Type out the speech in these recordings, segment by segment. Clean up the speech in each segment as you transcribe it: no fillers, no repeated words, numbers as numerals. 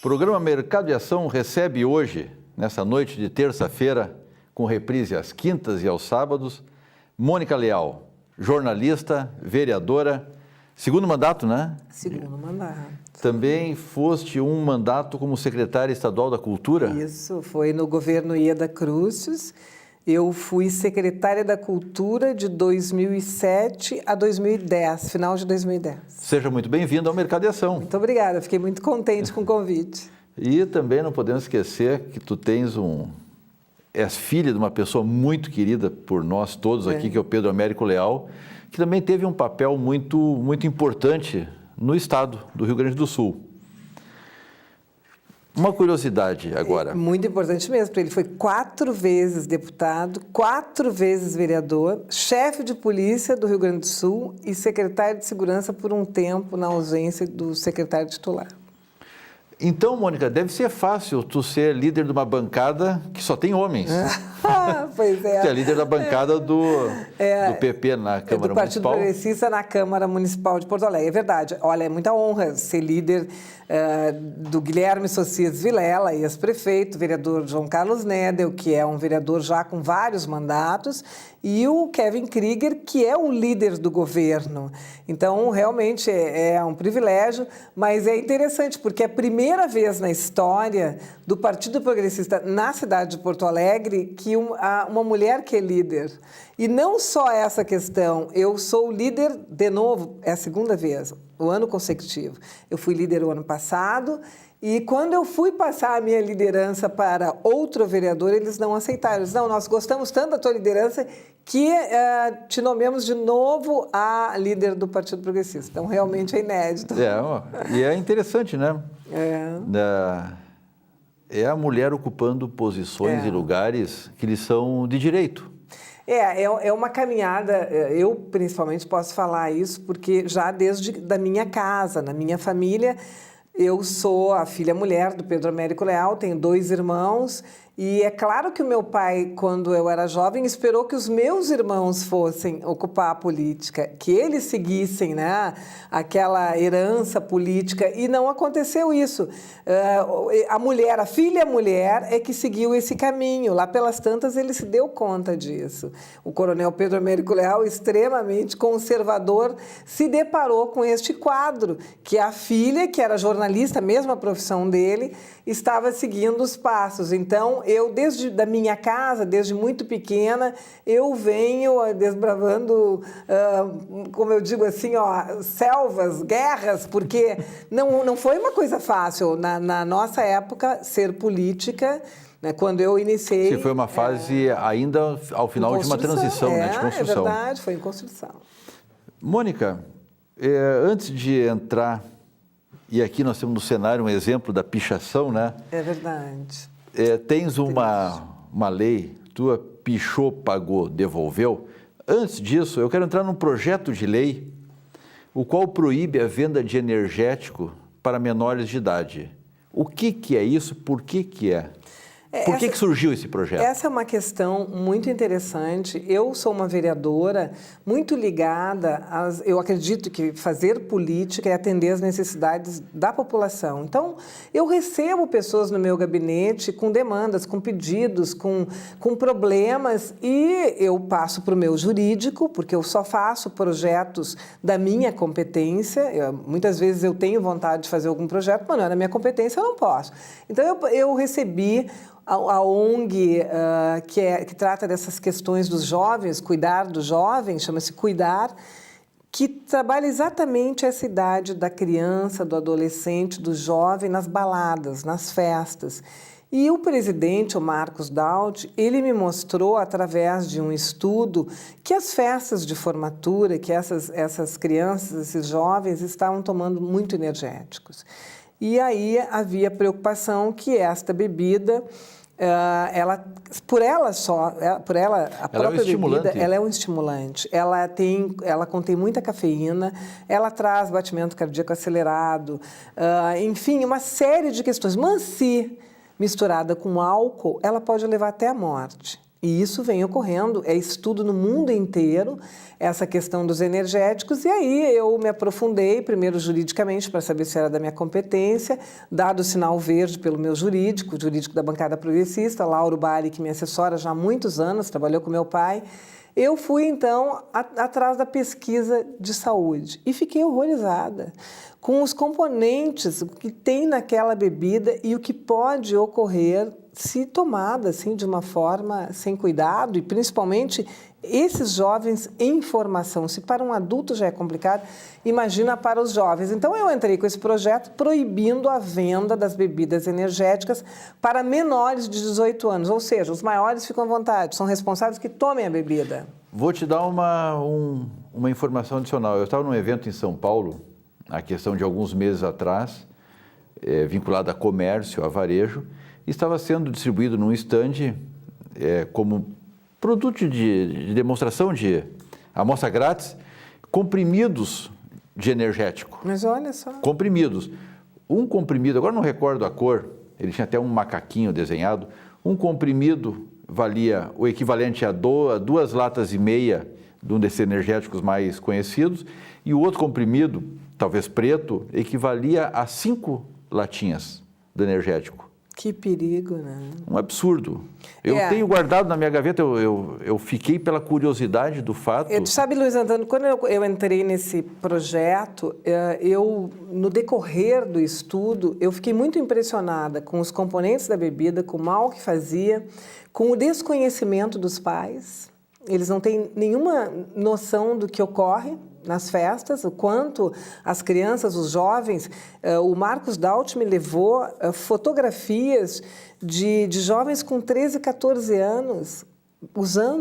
Programa Mercado e Ação recebe hoje, nessa noite de terça-feira, com reprise às quintas e aos sábados, Mônica Leal, jornalista, vereadora, segundo mandato, né? Segundo mandato. Também foste um mandato como secretária estadual da Cultura? Isso, foi no governo Ieda Crucis. Eu fui secretária da Cultura de 2007 a 2010, final de 2010. Seja muito bem-vindo ao Mercado e Ação. Muito obrigada, fiquei muito contente com o convite. E também não podemos esquecer que tu és filha de uma pessoa muito querida por nós todos aqui, que é o Pedro Américo Leal, que também teve um papel muito importante no estado do Rio Grande do Sul. Uma curiosidade agora. Muito importante mesmo, porque ele foi 4 vezes deputado, 4 vezes vereador, chefe de polícia do Rio Grande do Sul e secretário de segurança por um tempo na ausência do secretário titular. Então, Mônica, deve ser fácil tu ser líder de uma bancada que só tem homens. Pois é. Tu é líder da bancada do PP na Câmara do Partido Municipal. Progressista na Câmara Municipal de Porto Alegre. É verdade. Olha, é muita honra ser líder do Guilherme Socias Vilela, ex-prefeito, vereador João Carlos Nedel, que é um vereador já com vários mandatos, e o Kevin Krieger, que é o líder do governo. Então, realmente é um privilégio, mas é interessante, porque é a primeira vez na história do Partido Progressista na cidade de Porto Alegre que uma mulher que é líder. E não só essa questão, eu sou líder de novo, é a segunda vez, o ano consecutivo. Eu fui líder o ano passado e quando eu fui passar a minha liderança para outro vereador, eles não aceitaram. Eles, não, nós gostamos tanto da tua liderança que te nomeamos de novo a líder do Partido Progressista. Então, realmente é inédito. E é interessante, né? É. É a mulher ocupando posições e lugares que lhes são de direito. É uma caminhada, eu principalmente posso falar isso, porque já desde da minha casa, na minha família, eu sou a filha mulher do Pedro Américo Leal, tenho 2 irmãos, e é claro que o meu pai, quando eu era jovem, esperou que os meus irmãos fossem ocupar a política, que eles seguissem, né, aquela herança política, e não aconteceu isso. A filha mulher é que seguiu esse caminho. Lá pelas tantas ele se deu conta disso. O coronel Pedro Américo Leal, extremamente conservador, se deparou com este quadro, que a filha, que era jornalista, mesma profissão dele, estava seguindo os passos. Então, eu, desde da minha casa, desde muito pequena, eu venho desbravando, como eu digo assim, selvas, guerras, porque não foi uma coisa fácil. Na nossa época, ser política, né, quando eu iniciei... Sim, foi uma fase ainda ao final de uma transição, né, de construção. É verdade, foi em construção. Mônica, antes de entrar... E aqui nós temos no cenário um exemplo da pichação, né? É verdade. Tens uma lei, tua pichou, pagou, devolveu. Antes disso, eu quero entrar num projeto de lei, o qual proíbe a venda de energético para menores de idade. O que é isso? Por que é? Por que surgiu esse projeto? Essa é uma questão muito interessante. Eu sou uma vereadora muito ligada eu acredito que fazer política é atender às necessidades da população. Então, eu recebo pessoas no meu gabinete com demandas, com pedidos, com problemas e eu passo para o meu jurídico, porque eu só faço projetos da minha competência. Muitas vezes eu tenho vontade de fazer algum projeto, mas não é da minha competência, eu não posso. Então, eu recebi a ONG que trata dessas questões dos jovens, cuidar dos jovens, chama-se Cuidar, que trabalha exatamente essa idade da criança, do adolescente, do jovem nas baladas, nas festas. E o presidente, o Marcos Daut, ele me mostrou, através de um estudo, que as festas de formatura, que essas crianças, esses jovens, estavam tomando muito energéticos. E aí havia preocupação que esta bebida... a própria bebida, ela é um estimulante. Ela contém muita cafeína, ela traz batimento cardíaco acelerado, enfim, uma série de questões. Mas se misturada com álcool, ela pode levar até a morte. E isso vem ocorrendo, é estudo no mundo inteiro, essa questão dos energéticos, e aí eu me aprofundei, primeiro juridicamente, para saber se era da minha competência, dado o sinal verde pelo meu jurídico, o jurídico da bancada progressista, Lauro Bari, que me assessora já há muitos anos, trabalhou com meu pai. Eu fui, então, atrás da pesquisa de saúde e fiquei horrorizada com os componentes, o que tem naquela bebida e o que pode ocorrer se tomada assim, de uma forma sem cuidado e, principalmente, esses jovens em formação. Se para um adulto já é complicado, imagina para os jovens. Então, eu entrei com esse projeto proibindo a venda das bebidas energéticas para menores de 18 anos, ou seja, os maiores ficam à vontade, são responsáveis que tomem a bebida. Vou te dar uma informação adicional. Eu estava num evento em São Paulo, a questão de alguns meses atrás, vinculado a comércio, a varejo, e estava sendo distribuído num estande como produto de demonstração de amostra grátis, comprimidos de energético. Mas olha só. Comprimidos. Um comprimido, agora não recordo a cor, ele tinha até um macaquinho desenhado, um comprimido valia o equivalente a 2,5 latas de um desses energéticos mais conhecidos, e o outro comprimido, talvez preto, equivalia a 5 latinhas do energético. Que perigo, né? Um absurdo. Eu tenho guardado na minha gaveta, eu fiquei pela curiosidade do fato. Tu sabe, Luiz Antônio, quando eu entrei nesse projeto, no decorrer do estudo, eu fiquei muito impressionada com os componentes da bebida, com o mal que fazia, com o desconhecimento dos pais. Eles não têm nenhuma noção do que ocorre nas festas, o quanto as crianças, os jovens, o Marcos Daut me levou fotografias de jovens com 13, 14 anos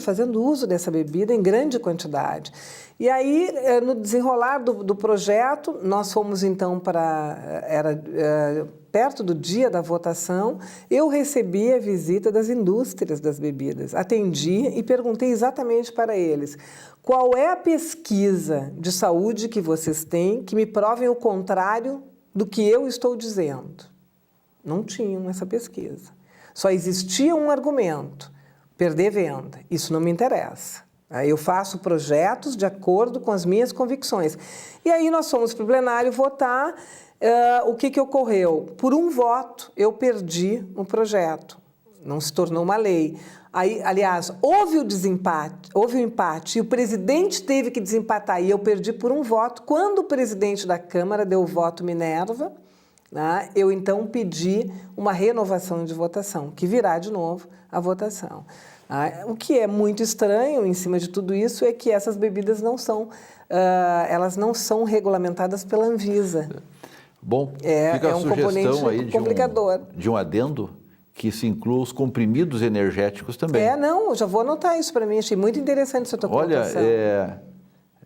fazendo uso dessa bebida em grande quantidade. E aí, no desenrolar do projeto, nós fomos então perto do dia da votação, eu recebi a visita das indústrias das bebidas, atendi e perguntei exatamente para eles: qual é a pesquisa de saúde que vocês têm que me provem o contrário do que eu estou dizendo? Não tinham essa pesquisa. Só existia um argumento: perder venda. Isso não me interessa. Eu faço projetos de acordo com as minhas convicções. E aí nós fomos para o plenário votar. O que ocorreu? Por um voto, eu perdi o projeto. Não se tornou uma lei. Aí, aliás, houve o empate e o presidente teve que desempatar e eu perdi por um voto. Quando o presidente da Câmara deu o voto Minerva, né, eu então pedi uma renovação de votação, que virá de novo a votação. O que é muito estranho em cima de tudo isso é que essas bebidas elas não são regulamentadas pela Anvisa. Bom, fica a um sugestão aí complicador. de um adendo que se inclua os comprimidos energéticos também. Eu já vou anotar isso para mim, achei muito interessante essa tua colocação.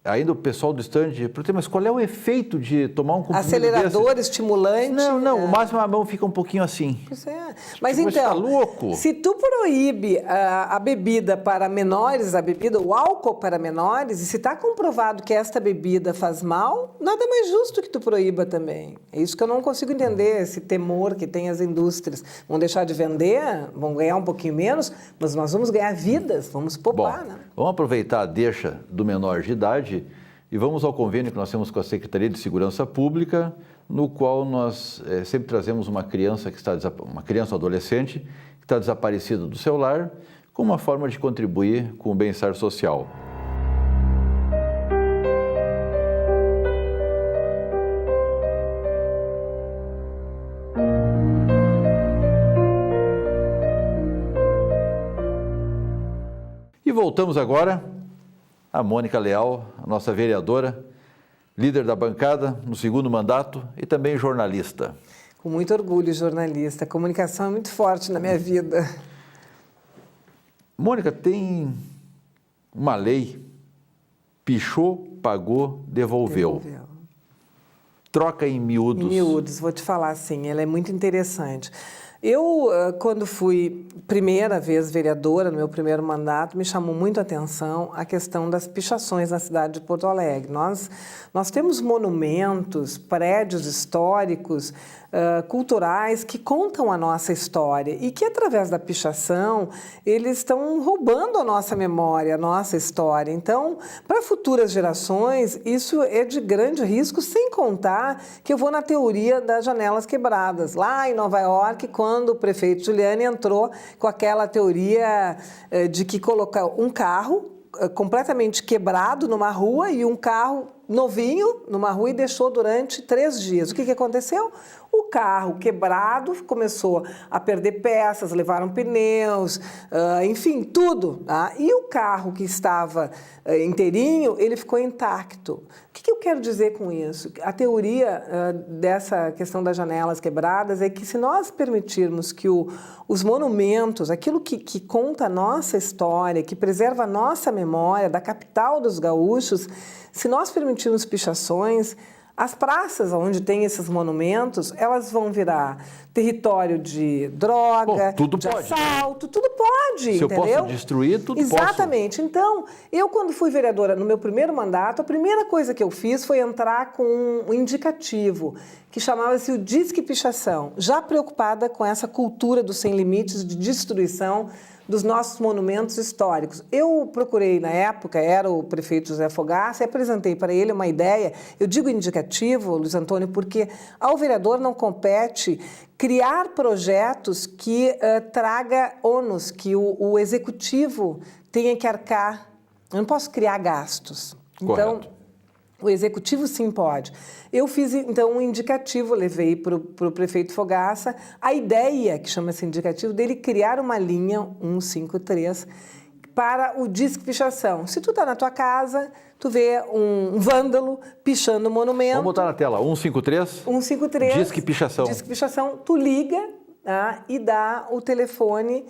Ainda o pessoal do estande pergunta, mas qual é o efeito de tomar um comprimido acelerador, desse? Estimulante? Não, o máximo a mão fica um pouquinho assim. Pois é. Mas Você então, tá louco? Se tu proíbe a bebida para menores, o álcool para menores, e se está comprovado que esta bebida faz mal, nada mais justo que tu proíba também. É isso que eu não consigo entender, esse temor que tem as indústrias. Vão deixar de vender, vão ganhar um pouquinho menos, mas nós vamos ganhar vidas, vamos poupar, Bom, né? Vamos aproveitar a deixa do menor de idade e vamos ao convênio que nós temos com a Secretaria de Segurança Pública, no qual nós sempre trazemos uma criança ou adolescente que está desaparecida do seu lar, como uma forma de contribuir com o bem-estar social. E voltamos agora a Mônica Leal, a nossa vereadora, líder da bancada no segundo mandato e também jornalista. Com muito orgulho, jornalista. A comunicação é muito forte na minha vida. Mônica, tem uma lei, pichou, pagou, devolveu. Troca em miúdos. Em miúdos, vou te falar assim, ela é muito interessante. Eu, quando fui primeira vez vereadora, no meu primeiro mandato, me chamou muito a atenção a questão das pichações na cidade de Porto Alegre. Nós temos monumentos, prédios históricos, culturais que contam a nossa história e que, através da pichação, eles estão roubando a nossa memória, a nossa história. Então, para futuras gerações, isso é de grande risco, sem contar que eu vou na teoria das janelas quebradas. Lá em Nova York, quando o prefeito Giuliani entrou com aquela teoria de que colocar um carro completamente quebrado numa rua e um carro novinho numa rua e deixou durante 3 dias. O que aconteceu? O carro quebrado começou a perder peças, levaram pneus, enfim, tudo. Tá? E o carro que estava inteirinho, ele ficou intacto. O que eu quero dizer com isso? A teoria dessa questão das janelas quebradas é que se nós permitirmos que os monumentos, aquilo que conta a nossa história, que preserva a nossa memória da capital dos gaúchos, se nós permitirmos pichações, as praças onde tem esses monumentos, elas vão virar território de droga, de assalto, tudo pode, se entendeu? Se eu posso destruir, tudo posso. Exatamente. Então, eu quando fui vereadora no meu primeiro mandato, a primeira coisa que eu fiz foi entrar com um indicativo que chamava-se o Disque Pichação, já preocupada com essa cultura dos sem limites de destruição dos nossos monumentos históricos. Eu procurei, na época, era o prefeito José Fogaça, e apresentei para ele uma ideia, eu digo indicativo, Luiz Antônio, porque ao vereador não compete criar projetos que traga ônus, que o executivo tenha que arcar. Eu não posso criar gastos. Correto. Então, o executivo sim pode. Eu fiz, então, um indicativo, levei para o prefeito Fogaça a ideia, que chama-se indicativo, dele criar uma linha 153 para o Disque Pichação. Se tu está na tua casa, tu vê um vândalo pichando um monumento. Vamos botar na tela, 153? 153. Disque Pichação. Disque Pichação, tu liga e dá o telefone,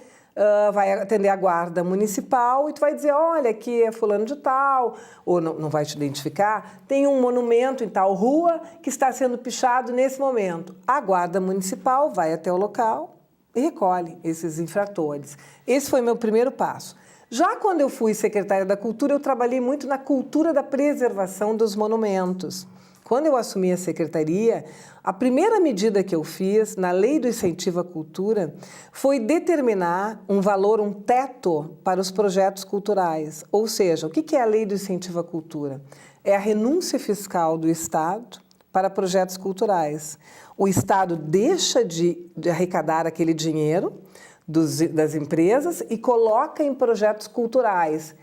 vai atender a guarda municipal e tu vai dizer, olha, aqui é fulano de tal, ou não vai te identificar, tem um monumento em tal rua que está sendo pichado nesse momento. A guarda municipal vai até o local e recolhe esses infratores. Esse foi meu primeiro passo. Já quando eu fui secretária da Cultura, eu trabalhei muito na cultura da preservação dos monumentos. Quando eu assumi a secretaria, a primeira medida que eu fiz na Lei do Incentivo à Cultura foi determinar um valor, um teto para os projetos culturais. Ou seja, o que é a Lei do Incentivo à Cultura? É a renúncia fiscal do Estado para projetos culturais. O Estado deixa de arrecadar aquele dinheiro das empresas e coloca em projetos culturais.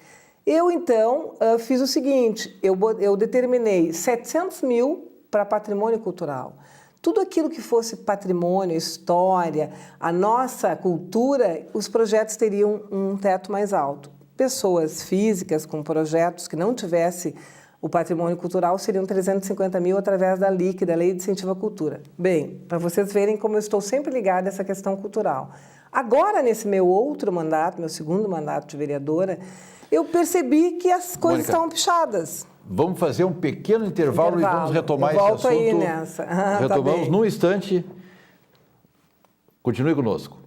Eu, então, fiz o seguinte, eu determinei 700 mil para patrimônio cultural. Tudo aquilo que fosse patrimônio, história, a nossa cultura, os projetos teriam um teto mais alto. Pessoas físicas com projetos que não tivessem o patrimônio cultural seriam 350 mil através da LIC, da Lei de Incentivo à Cultura. Bem, para vocês verem como eu estou sempre ligada a essa questão cultural. Agora, nesse meu outro mandato, meu segundo mandato de vereadora, eu percebi que as coisas estavam pichadas. Vamos fazer um pequeno intervalo e vamos retomar esse assunto. Volto aí nessa. Retomamos num instante. Continue conosco.